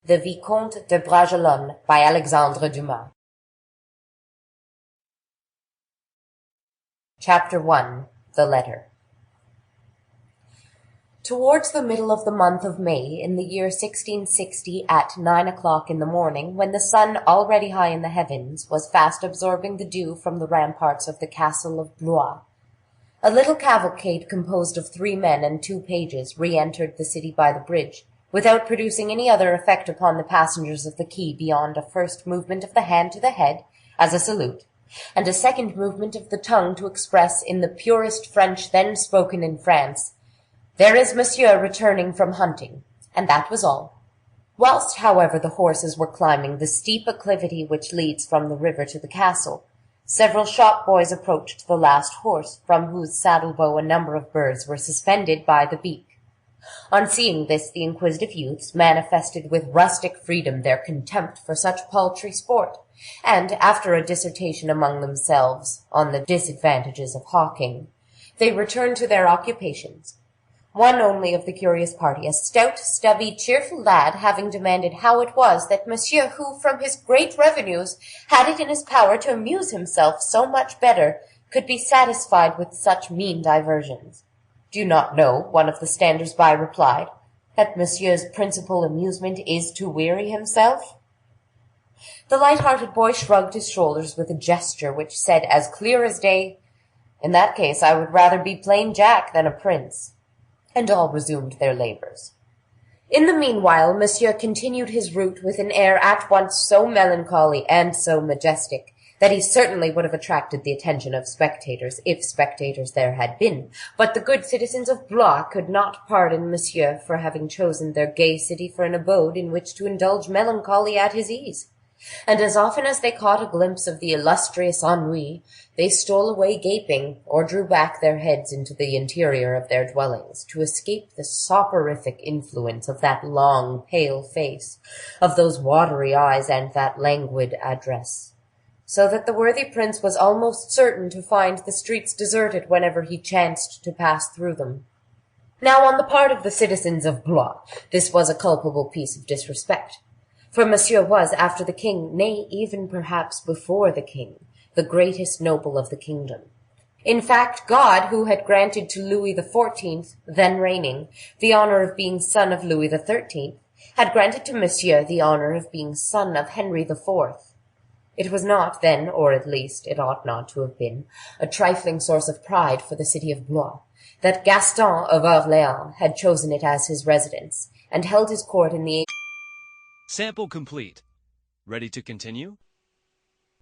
The Vicomte de Bragelonne by Alexandre Dumas. Chapter 1. The Letter. Towards the middle of the month of May, in the year 1660, at 9 o'clock in the morning, when the sun, already high in the heavens, was fast absorbing the dew from the ramparts of the castle of Blois, a little cavalcade composed of 3 men and 2 pages re-entered the city by the bridge, without producing any other effect upon the passengers of the quay beyond a first movement of the hand to the head, as a salute, and a second movement of the tongue to express, in the purest French then spoken in France, "There is Monsieur returning from hunting," and that was all. Whilst, however, the horses were climbing the steep acclivity which leads from the river to the castle, several shop boys approached the last horse, from whose saddle-bow a number of birds were suspended by the beak. On seeing this, the inquisitive youths manifested with rustic freedom their contempt for such paltry sport, and, after a dissertation among themselves on the disadvantages of hawking, they returned to their occupations. One only of the curious party, a stout, stubby, cheerful lad, having demanded how it was that Monsieur, who from his great revenues had it in his power to amuse himself so much better, could be satisfied with such mean diversions. "Do you not know," one of the standers-by replied, "that Monsieur's principal amusement is to weary himself?" The light-hearted boy shrugged his shoulders with a gesture which said as clear as day, "In that case I would rather be plain Jack than a prince," and all resumed their labors. In the meanwhile, Monsieur continued his route with an air at once so melancholy and so majestic, that he certainly would have attracted the attention of spectators, if spectators there had been, but the good citizens of Blois could not pardon Monsieur for having chosen their gay city for an abode in which to indulge melancholy at his ease, and as often as they caught a glimpse of the illustrious ennui, they stole away gaping, or drew back their heads into the interior of their dwellings, to escape the soporific influence of that long, pale face, of those watery eyes, and that languid address, so that the worthy prince was almost certain to find the streets deserted whenever he chanced to pass through them. Now, on the part of the citizens of Blois, this was a culpable piece of disrespect, for Monsieur was, after the king, nay, even perhaps before the king, the greatest noble of the kingdom. In fact, God, who had granted to Louis XIV, then reigning, the honor of being son of Louis XIII, had granted to Monsieur the honor of being son of Henry IV. It was not, then, or at least it ought not to have been, a trifling source of pride for the city of Blois, that Gaston of Orléans had chosen it as his residence, and held his court in the... Sample complete. Ready to continue?